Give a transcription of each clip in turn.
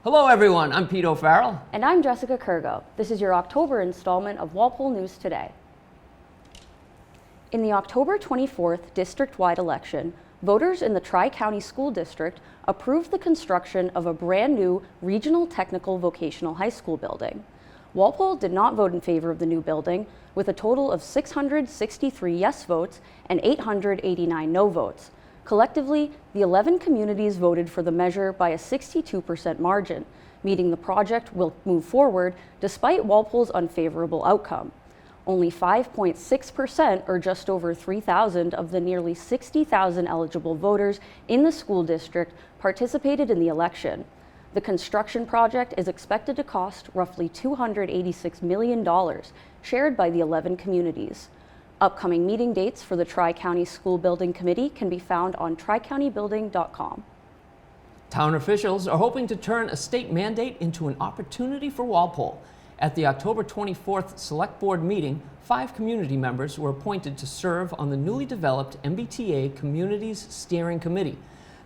Hello everyone, I'm Pete O'Farrell. And I'm Jessica Kurgo. This is your October installment of Walpole News Today. In the October 24th district-wide election, voters in the Tri-County School District approved the construction of a brand new Regional Technical Vocational High School building. Walpole did not vote in favor of the new building, with a total of 663 yes votes and 889 no votes. Collectively, the 11 communities voted for the measure by a 62% margin, meaning the project will move forward despite Walpole's unfavorable outcome. Only 5.6%, or just over 3,000 of the nearly 60,000 eligible voters in the school district, participated in the election. The construction project is expected to cost roughly $286 million, shared by the 11 communities. Upcoming meeting dates for the Tri-County School Building Committee can be found on tricountybuilding.com. Town officials are hoping to turn a state mandate into an opportunity for Walpole. At the October 24th Select Board meeting, 5 community members were appointed to serve on the newly developed MBTA Communities Steering Committee.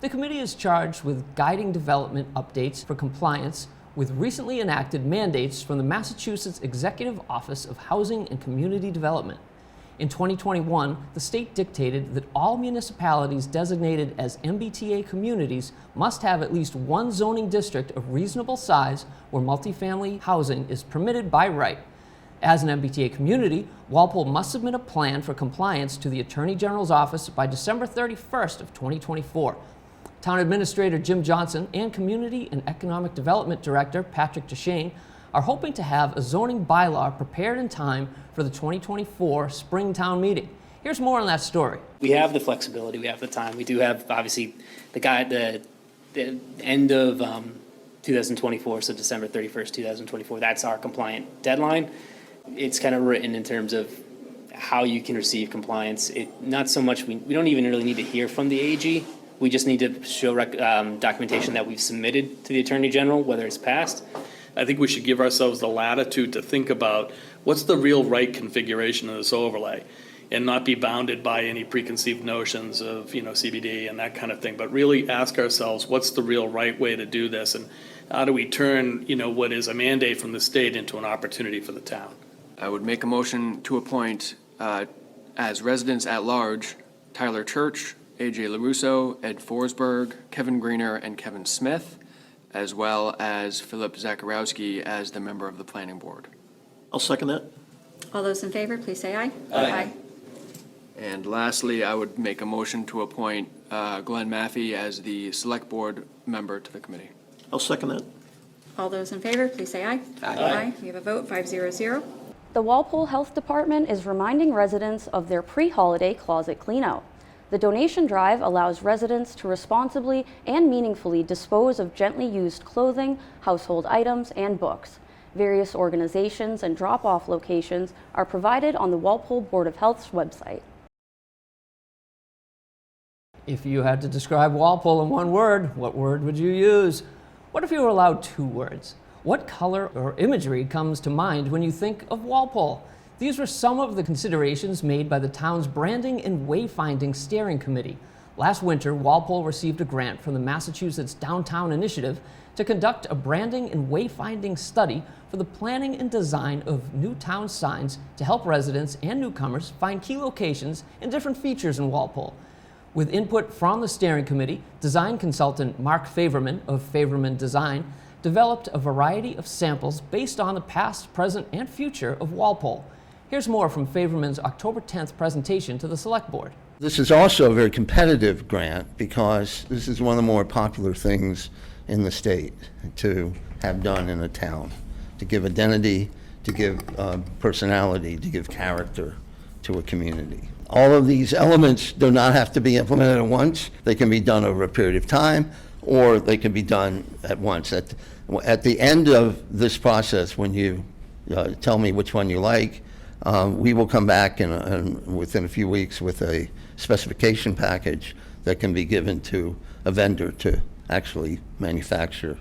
The committee is charged with guiding development updates for compliance with recently enacted mandates from the Massachusetts Executive Office of Housing and Community Development. In 2021, the state dictated that all municipalities designated as MBTA communities must have at least one zoning district of reasonable size where multifamily housing is permitted by right. As an MBTA community, Walpole must submit a plan for compliance to the Attorney General's office by December 31st of 2024. Town Administrator Jim Johnson and Community and Economic Development Director Patrick Deshane are hoping to have a zoning bylaw prepared in time for the 2024 spring town meeting. Here's more on that story. We have the flexibility, we have the time. We do have, obviously, the end of 2024, so December 31st, 2024, that's our compliant deadline. It's kind of written in terms of how you can receive compliance. Not so much, we don't even really need to hear from the AG. We just need to show documentation that we've submitted to the Attorney General, whether it's passed. I think we should give ourselves the latitude to think about what's the real right configuration of this overlay and not be bounded by any preconceived notions of, CBD and that kind of thing, but really ask ourselves what's the real right way to do this and how do we turn, what is a mandate from the state into an opportunity for the town. I would make a motion to appoint as residents at large Tyler Church, AJ LaRusso, Ed Forsberg, Kevin Greener, and Kevin Smith, as well as Philip Zakarowski as the member of the planning board. I'll second that. All those in favor, please say aye. Aye. And lastly, I would make a motion to appoint Glenn Maffey as the select board member to the committee. I'll second that. All those in favor, please say aye. Aye. We have a vote, 5-0-0. The Walpole Health Department is reminding residents of their pre-holiday closet cleanout. The donation drive allows residents to responsibly and meaningfully dispose of gently used clothing, household items, and books. Various organizations and drop-off locations are provided on the Walpole Board of Health's website. If you had to describe Walpole in one word, what word would you use? What if you were allowed 2 words? What color or imagery comes to mind when you think of Walpole? These were some of the considerations made by the town's Branding and Wayfinding Steering Committee. Last winter, Walpole received a grant from the Massachusetts Downtown Initiative to conduct a branding and wayfinding study for the planning and design of new town signs to help residents and newcomers find key locations and different features in Walpole. With input from the steering committee, design consultant Mark Favorman of Favorman Design developed a variety of samples based on the past, present, and future of Walpole. Here's more from Favorman's October 10th presentation to the Select Board. This is also a very competitive grant because this is one of the more popular things in the state to have done in a town, to give identity, to give personality, to give character to a community. All of these elements do not have to be implemented at once. They can be done over a period of time, or they can be done at once. At the end of this process, when you tell me which one you like, we will come back within a few weeks with a specification package that can be given to a vendor to actually manufacture.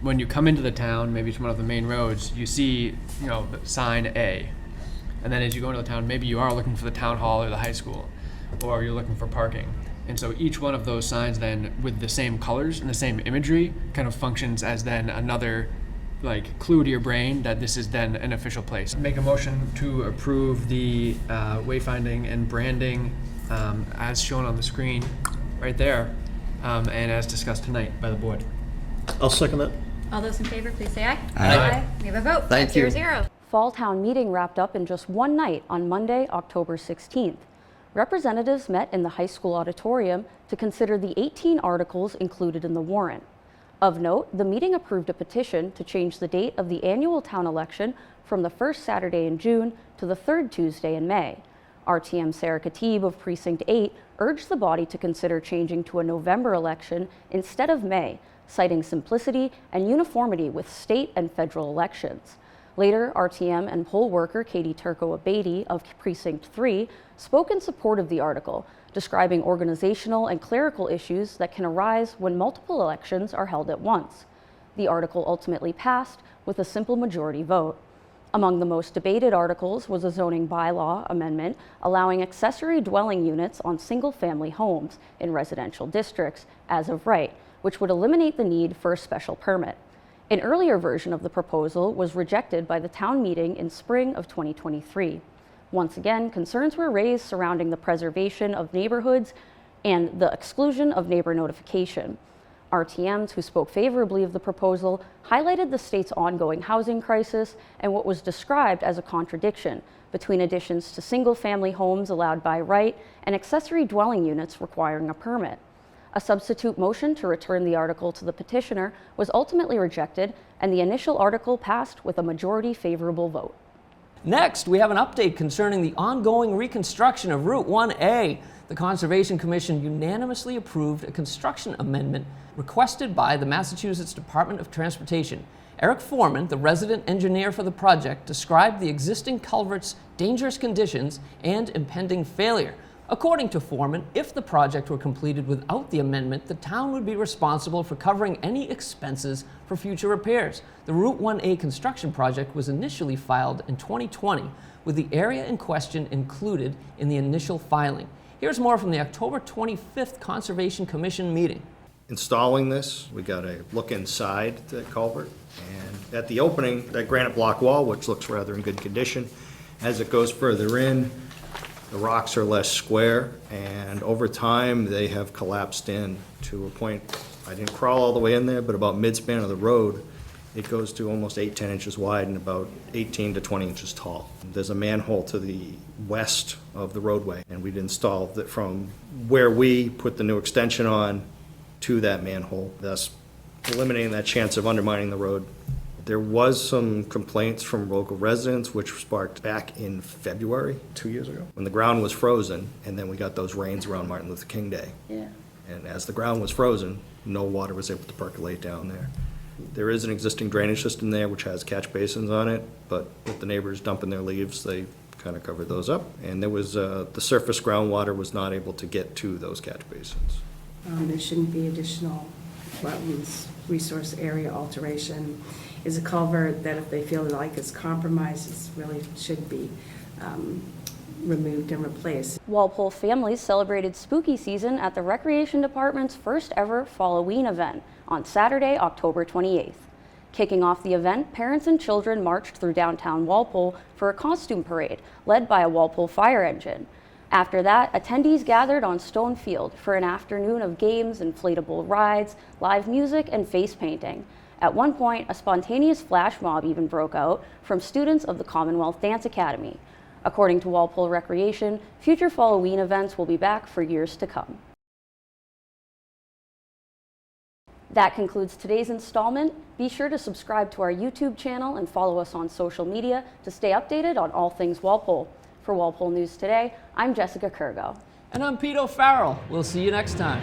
When you come into the town, maybe it's one of the main roads, you see, the sign A. And then as you go into the town, maybe you are looking for the town hall or the high school, or you're looking for parking. And so each one of those signs then with the same colors and the same imagery kind of functions as then another like clue to your brain that this is then an official place. Make a motion to approve the wayfinding and branding as shown on the screen right there and as discussed tonight by the board. I'll second that. All those in favor, please say aye. Aye. We have a vote. Thank you. 500. Fall town meeting wrapped up in just one night on Monday, October 16th. Representatives met in the high school auditorium to consider the 18 articles included in the warrant. Of note, the meeting approved a petition to change the date of the annual town election from the first Saturday in June to the third Tuesday in May. RTM Sarah Khatib of Precinct 8 urged the body to consider changing to a November election instead of May, citing simplicity and uniformity with state and federal elections. Later, RTM and poll worker Katie Turco-Abady of Precinct 3 spoke in support of the article, describing organizational and clerical issues that can arise when multiple elections are held at once. The article ultimately passed with a simple majority vote. Among the most debated articles was a zoning bylaw amendment allowing accessory dwelling units on single-family homes in residential districts as of right, which would eliminate the need for a special permit. An earlier version of the proposal was rejected by the town meeting in spring of 2023. Once again, concerns were raised surrounding the preservation of neighborhoods and the exclusion of neighbor notification. RTMs who spoke favorably of the proposal highlighted the state's ongoing housing crisis and what was described as a contradiction between additions to single-family homes allowed by right and accessory dwelling units requiring a permit. A substitute motion to return the article to the petitioner was ultimately rejected, and the initial article passed with a majority favorable vote. Next, we have an update concerning the ongoing reconstruction of Route 1A. The Conservation Commission unanimously approved a construction amendment requested by the Massachusetts Department of Transportation. Eric Foreman, the resident engineer for the project, described the existing culvert's dangerous conditions and impending failure. According to Foreman, if the project were completed without the amendment, the town would be responsible for covering any expenses for future repairs. The Route 1A construction project was initially filed in 2020, with the area in question included in the initial filing. Here's more from the October 25th Conservation Commission meeting. Installing this, we got a look inside the culvert, and at the opening, that granite block wall, which looks rather in good condition, as it goes further in, the rocks are less square, and over time, they have collapsed in to a point, I didn't crawl all the way in there, but about mid-span of the road, it goes to almost 10 inches wide and about 18 to 20 inches tall. There's a manhole to the west of the roadway, and we'd installed it from where we put the new extension on to that manhole, thus eliminating that chance of undermining the road. There was some complaints from local residents, which sparked back in February, 2 years ago, when the ground was frozen, and then we got those rains around Martin Luther King Day. Yeah. And as the ground was frozen, no water was able to percolate down there. There is an existing drainage system there which has catch basins on it, but with the neighbors dumping their leaves, they kind of covered those up. And there was, the surface groundwater was not able to get to those catch basins. There shouldn't be additional wetlands resource area alteration. Is a culvert that if they feel like it's compromised, it really should be removed and replaced. Walpole families celebrated spooky season at the Recreation Department's first ever Falloween event on Saturday, October 28th. Kicking off the event, parents and children marched through downtown Walpole for a costume parade led by a Walpole fire engine. After that, attendees gathered on Stone Field for an afternoon of games, inflatable rides, live music, and face painting. At one point, a spontaneous flash mob even broke out from students of the Commonwealth Dance Academy. According to Walpole Recreation, future Falloween events will be back for years to come. That concludes today's installment. Be sure to subscribe to our YouTube channel and follow us on social media to stay updated on all things Walpole. For Walpole News Today, I'm Jessica Kurgo. And I'm Pete O'Farrell. We'll see you next time.